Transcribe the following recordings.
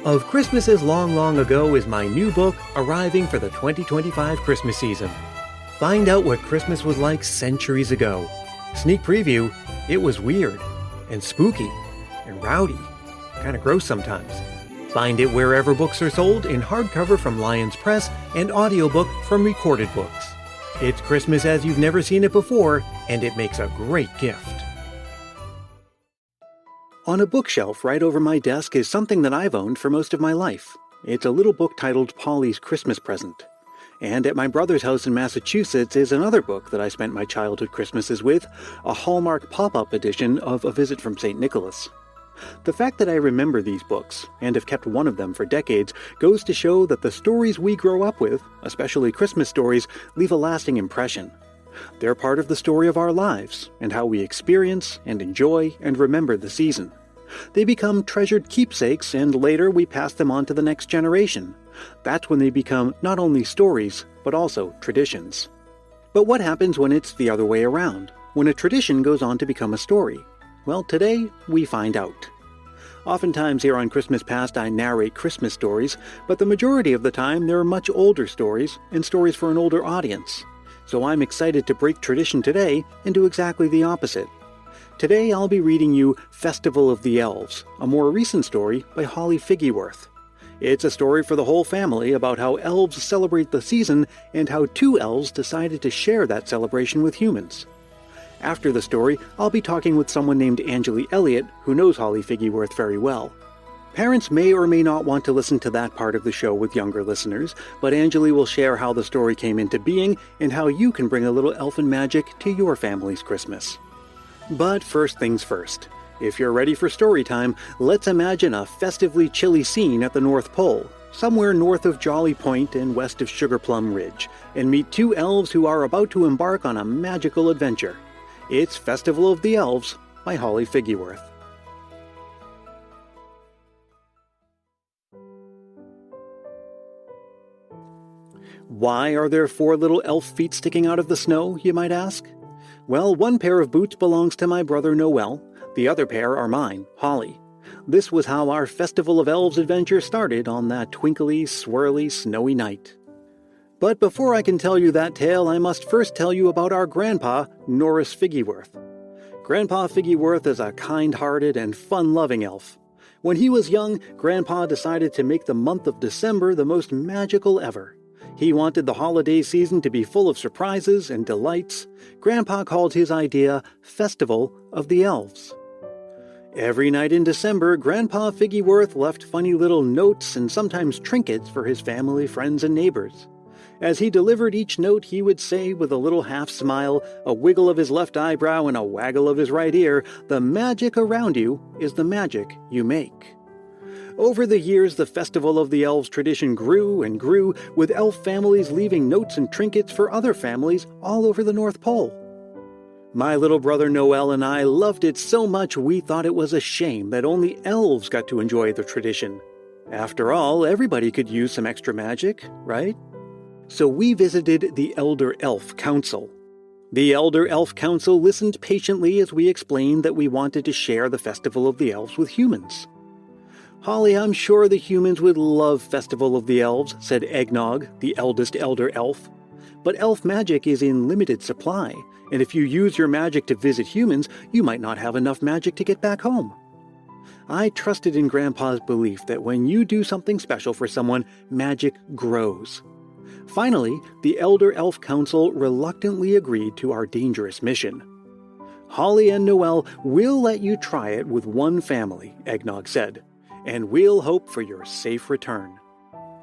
Of Christmases Long, Long Ago is my new book arriving for the 2025 Christmas season. Find out what Christmas was like centuries ago. Sneak preview, it was weird, and spooky, and rowdy, kinda gross sometimes. Find it wherever books are sold in hardcover from Lions Press and audiobook from Recorded Books. It's Christmas as you've never seen it before, and it makes a great gift. On a bookshelf right over my desk is something that I've owned for most of my life. It's a little book titled Polly's Christmas Present. And at my brother's house in Massachusetts is another book that I spent my childhood Christmases with, a Hallmark pop-up edition of A Visit from St. Nicholas. The fact that I remember these books, and have kept one of them for decades, goes to show that the stories we grow up with, especially Christmas stories, leave a lasting impression. They're part of the story of our lives, and how we experience and enjoy and remember the season. They become treasured keepsakes, and later we pass them on to the next generation. That's when they become not only stories, but also traditions. But what happens when it's the other way around? When a tradition goes on to become a story? Well, today we find out. Oftentimes here on Christmas Past I narrate Christmas stories, but the majority of the time they're much older stories, and stories for an older audience. So I'm excited to break tradition today and do exactly the opposite. Today I'll be reading you Festival of the Elves, a more recent story by Holly Figgyworth. It's a story for the whole family about how elves celebrate the season and how two elves decided to share that celebration with humans. After the story, I'll be talking with someone named Angeli Elliott who knows Holly Figgyworth very well. Parents may or may not want to listen to that part of the show with younger listeners, but Angeli will share how the story came into being and how you can bring a little elfin magic to your family's Christmas. But first things first. If you're ready for story time, let's imagine a festively chilly scene at the North Pole, somewhere north of Jolly Point and west of Sugar Plum Ridge, and meet two elves who are about to embark on a magical adventure. It's Festival of the Elves by Holly Figgyworth. Why are there four little elf feet sticking out of the snow, you might ask? Well, one pair of boots belongs to my brother Noel. The other pair are mine, Holly. This was how our Festival of Elves adventure started on that twinkly, swirly, snowy night. But before I can tell you that tale, I must first tell you about our grandpa, Norris Figgyworth. Grandpa Figgyworth is a kind-hearted and fun-loving elf. When he was young, Grandpa decided to make the month of December the most magical ever. He wanted the holiday season to be full of surprises and delights. Grandpa called his idea Festival of the Elves. Every night in December, Grandpa Figgyworth left funny little notes and sometimes trinkets for his family, friends, and neighbors. As he delivered each note, he would say with a little half-smile, a wiggle of his left eyebrow, and a waggle of his right ear, "The magic around you is the magic you make." Over the years, the Festival of the Elves tradition grew and grew, with elf families leaving notes and trinkets for other families all over the North Pole. My little brother Noel and I loved it so much we thought it was a shame that only elves got to enjoy the tradition. After all, everybody could use some extra magic, right? So we visited the Elder Elf Council. The Elder Elf Council listened patiently as we explained that we wanted to share the Festival of the Elves with humans. "Holly, I'm sure the humans would love Festival of the Elves," said Eggnog, the eldest elder elf. "But elf magic is in limited supply, and if you use your magic to visit humans, you might not have enough magic to get back home." I trusted in Grandpa's belief that when you do something special for someone, magic grows. Finally, the Elder Elf Council reluctantly agreed to our dangerous mission. "Holly and Noel, we'll let you try it with one family," Eggnog said, "and we'll hope for your safe return."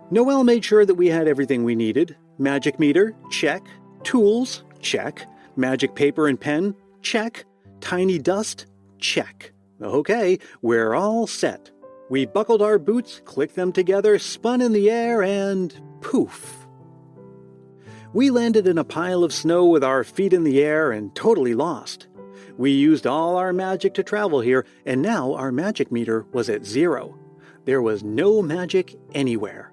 Noel made sure that we had everything we needed. Magic meter? Check. Tools? Check. Magic paper and pen? Check. Tiny dust? Check. Okay, we're all set. We buckled our boots, clicked them together, spun in the air, and poof. We landed in a pile of snow with our feet in the air and totally lost. We used all our magic to travel here, and now our magic meter was at 0. There was no magic anywhere.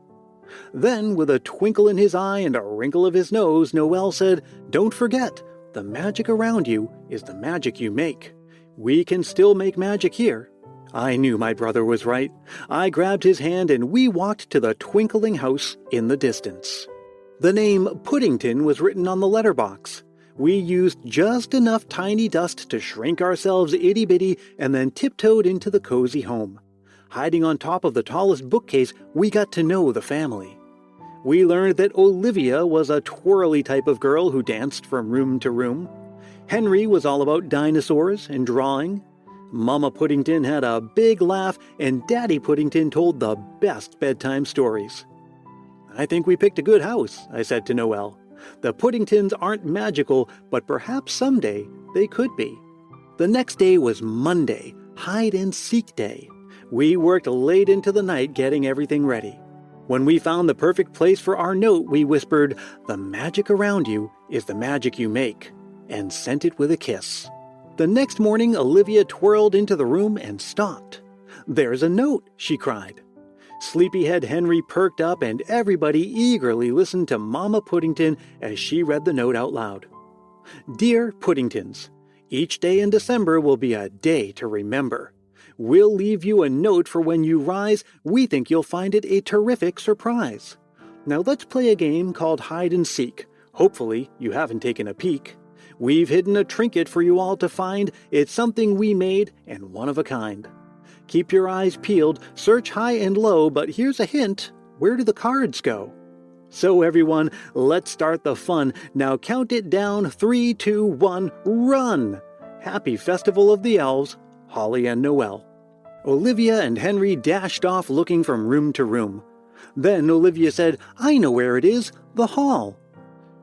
Then, with a twinkle in his eye and a wrinkle of his nose, Noel said, "Don't forget, the magic around you is the magic you make. We can still make magic here, I knew my brother was right. I grabbed his hand and we walked to the twinkling house in the distance. The name Puddington was written on the letterbox. We used just enough tiny dust to shrink ourselves itty-bitty and then tiptoed into the cozy home. Hiding on top of the tallest bookcase, we got to know the family. We learned that Olivia was a twirly type of girl who danced from room to room. Henry was all about dinosaurs and drawing. Mama Puddington had a big laugh, and Daddy Puddington told the best bedtime stories. "I think we picked a good house," I said to Noelle. "The Puddingtons aren't magical, but perhaps someday they could be." The next day was Monday, hide-and-seek day. We worked late into the night getting everything ready. When we found the perfect place for our note, we whispered, "The magic around you is the magic you make," and sent it with a kiss. The next morning, Olivia twirled into the room and stopped. "There's a note," she cried. Sleepyhead Henry perked up and everybody eagerly listened to Mama Puddington as she read the note out loud. "Dear Puddingtons, each day in December will be a day to remember. We'll leave you a note for when you rise. We think you'll find it a terrific surprise. Now let's play a game called hide and seek. Hopefully you haven't taken a peek. We've hidden a trinket for you all to find. It's something we made and one of a kind. Keep your eyes peeled, search high and low, but here's a hint. Where do the cards go?" So everyone, let's start the fun. Now count it down, 3, 2, 1, run! Happy Festival of the Elves, Holly and Noelle. Olivia and Henry dashed off looking from room to room. Then Olivia said, "I know where it is, the hall."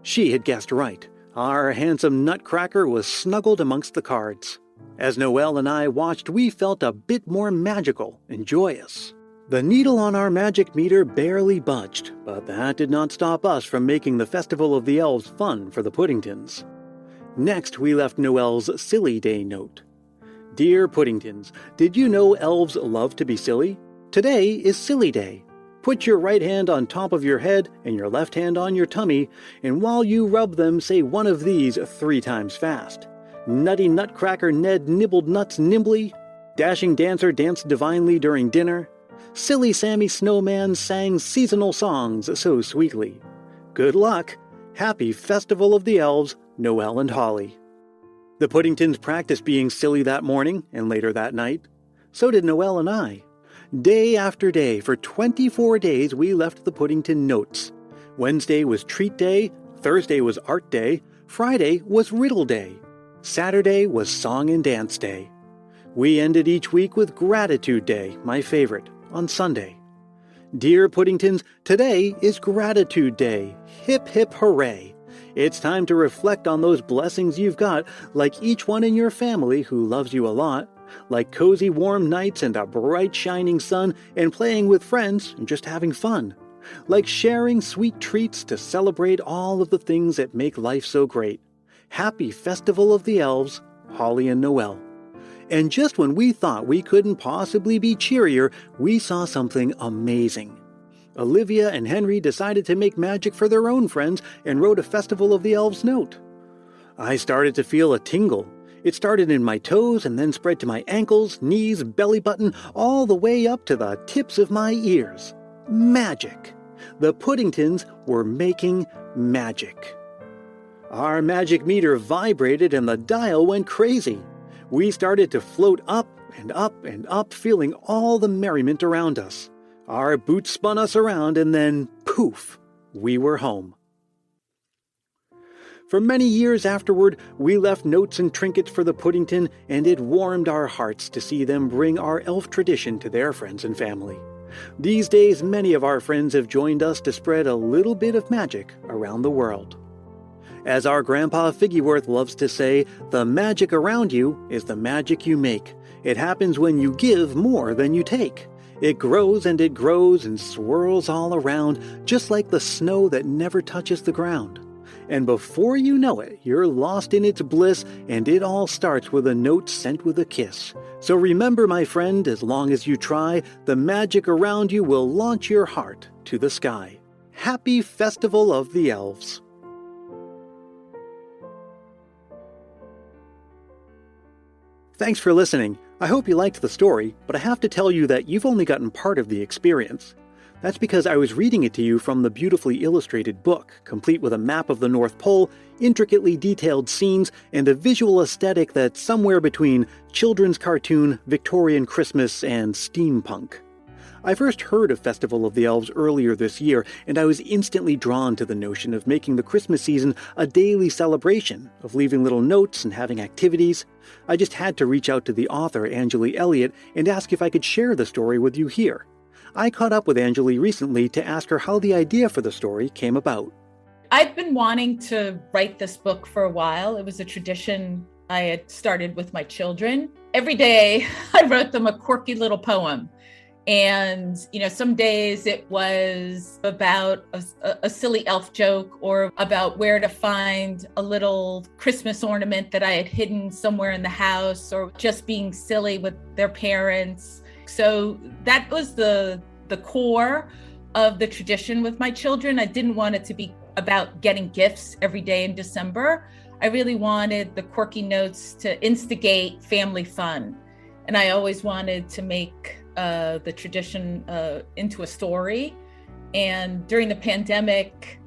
She had guessed right. Our handsome nutcracker was snuggled amongst the cards. As Noelle and I watched, we felt a bit more magical and joyous. The needle on our magic meter barely budged, but that did not stop us from making the Festival of the Elves fun for the Puddingtons. Next, we left Noelle's Silly Day note. "Dear Puddingtons, did you know elves love to be silly? Today is Silly Day. Put your right hand on top of your head and your left hand on your tummy, and while you rub them, say one of these 3 times fast. Nutty Nutcracker Ned nibbled nuts nimbly. Dashing Dancer danced divinely during dinner. Silly Sammy Snowman sang seasonal songs so sweetly. Good luck. Happy Festival of the Elves, Noelle and Holly." The Puddingtons practiced being silly that morning and later that night. So did Noelle and I. Day after day, for 24 days, we left the Puddington notes. Wednesday was Treat Day, Thursday was Art Day, Friday was Riddle Day, Saturday was Song and Dance Day. We ended each week with Gratitude Day, my favorite, on Sunday. Dear Puddingtons, today is Gratitude Day. Hip hip hooray! It's time to reflect on those blessings you've got, like each one in your family who loves you a lot, like cozy warm nights and a bright shining sun, and playing with friends and just having fun, like sharing sweet treats to celebrate all of the things that make life so great. Happy Festival of the Elves, Holly and Noelle. And just when we thought we couldn't possibly be cheerier, we saw something amazing. Olivia and Henry decided to make magic for their own friends and wrote a Festival of the Elves note. I started to feel a tingle. It started in my toes and then spread to my ankles, knees, belly button, all the way up to the tips of my ears. Magic! The Puddingtons were making magic. Our magic meter vibrated and the dial went crazy. We started to float up and up and up, feeling all the merriment around us. Our boots spun us around and then, poof, we were home. For many years afterward, we left notes and trinkets for the Puddington, and it warmed our hearts to see them bring our elf tradition to their friends and family. These days, many of our friends have joined us to spread a little bit of magic around the world. As our Grandpa Figgyworth loves to say, the magic around you is the magic you make. It happens when you give more than you take. It grows and swirls all around, just like the snow that never touches the ground. And before you know it, you're lost in its bliss, and it all starts with a note sent with a kiss. So remember, my friend, as long as you try, the magic around you will launch your heart to the sky. Happy Festival of the Elves. Thanks for listening. I hope you liked the story, but I have to tell you that you've only gotten part of the experience. That's because I was reading it to you from the beautifully illustrated book, complete with a map of the North Pole, intricately detailed scenes, and a visual aesthetic that's somewhere between children's cartoon, Victorian Christmas, and steampunk. I first heard of Festival of the Elves earlier this year, and I was instantly drawn to the notion of making the Christmas season a daily celebration, of leaving little notes and having activities. I just had to reach out to the author, Angeli Elliott, and ask if I could share the story with you here. I caught up with Angeli recently to ask her how the idea for the story came about. I've been wanting to write this book for a while. It was a tradition I had started with my children. Every day I wrote them a quirky little poem. And, some days it was about a silly elf joke or about where to find a little Christmas ornament that I had hidden somewhere in the house, or just being silly with their parents. So that was the core of the tradition with my children. I didn't want it to be about getting gifts every day in December. I really wanted the quirky notes to instigate family fun. And I always wanted to make the tradition into a story. And during the pandemic,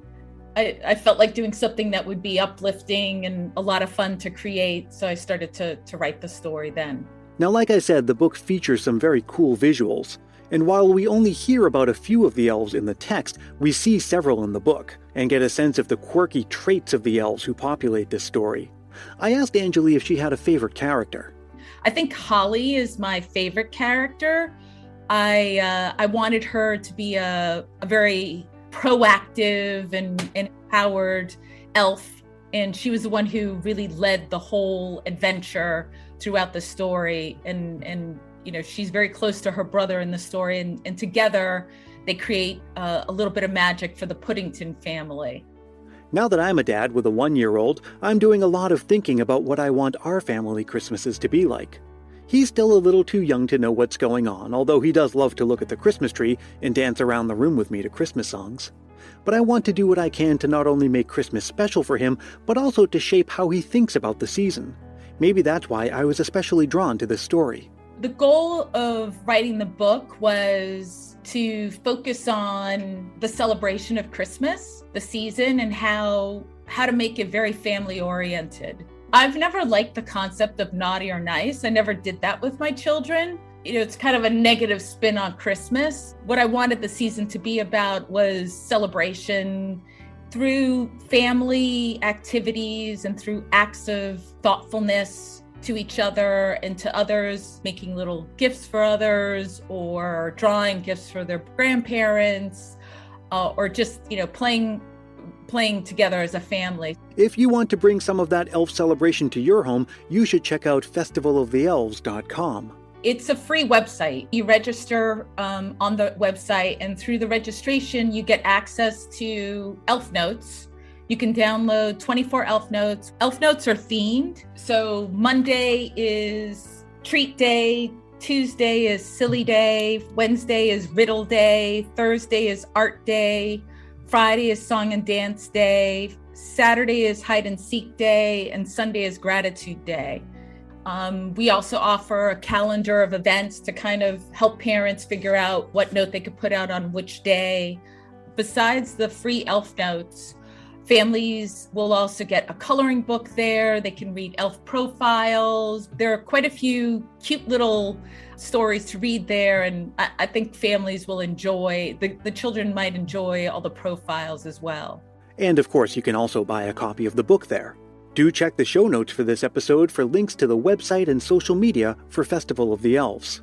I felt like doing something that would be uplifting and a lot of fun to create. So I started to write the story then. Now, like I said, the book features some very cool visuals. And while we only hear about a few of the elves in the text, we see several in the book and get a sense of the quirky traits of the elves who populate this story. I asked Angeli if she had a favorite character. I think Holly is my favorite character. I wanted her to be a very proactive and empowered elf, and she was the one who really led the whole adventure throughout the story. And she's very close to her brother in the story, and together they create a little bit of magic for the Puddington family. Now that I'm a dad with a 1-year-old, I'm doing a lot of thinking about what I want our family Christmases to be like. He's still a little too young to know what's going on, although he does love to look at the Christmas tree and dance around the room with me to Christmas songs. But I want to do what I can to not only make Christmas special for him, but also to shape how he thinks about the season. Maybe that's why I was especially drawn to this story. The goal of writing the book was to focus on the celebration of Christmas, the season, and how to make it very family oriented. I've never liked the concept of naughty or nice. I never did that with my children. It's kind of a negative spin on Christmas. What I wanted the season to be about was celebration through family activities and through acts of thoughtfulness to each other and to others, making little gifts for others or drawing gifts for their grandparents, or just, playing together as a family. If you want to bring some of that elf celebration to your home, you should check out festivaloftheelves.com. It's a free website. You register on the website, and through the registration, you get access to elf notes. You can download 24 elf notes. Elf notes are themed. So Monday is treat day, Tuesday is silly day, Wednesday is riddle day, Thursday is art day, Friday is song and dance day, Saturday is hide and seek day, and Sunday is gratitude day. We also offer a calendar of events to kind of help parents figure out what note they could put out on which day. Besides the free elf notes, families will also get a coloring book there. They can read elf profiles. There are quite a few cute little stories to read there, and I think families will enjoy, the children might enjoy all the profiles as well. And of course, you can also buy a copy of the book there. Do check the show notes for this episode for links to the website and social media for Festival of the Elves.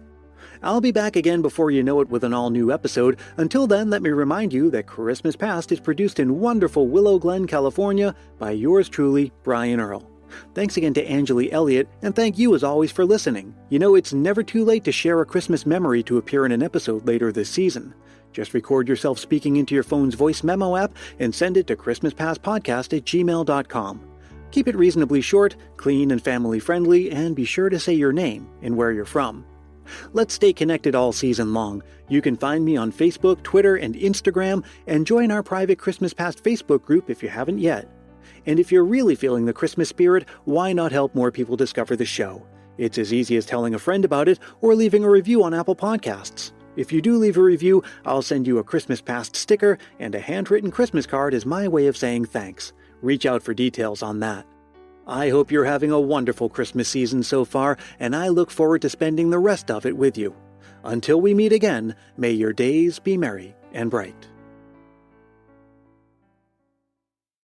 I'll be back again before you know it with an all-new episode. Until then, let me remind you that Christmas Past is produced in wonderful Willow Glen, California by yours truly, Brian Earl. Thanks again to Angeli Elliott, and thank you as always for listening. It's never too late to share a Christmas memory to appear in an episode later this season. Just record yourself speaking into your phone's voice memo app and send it to christmaspastpodcast@gmail.com. Keep it reasonably short, clean and family-friendly, and be sure to say your name and where you're from. Let's stay connected all season long. You can find me on Facebook, Twitter, and Instagram, and join our private Christmas Past Facebook group if you haven't yet. And if you're really feeling the Christmas spirit, why not help more people discover the show? It's as easy as telling a friend about it or leaving a review on Apple Podcasts. If you do leave a review, I'll send you a Christmas Past sticker, and a handwritten Christmas card is my way of saying thanks. Reach out for details on that. I hope you're having a wonderful Christmas season so far, and I look forward to spending the rest of it with you. Until we meet again, may your days be merry and bright.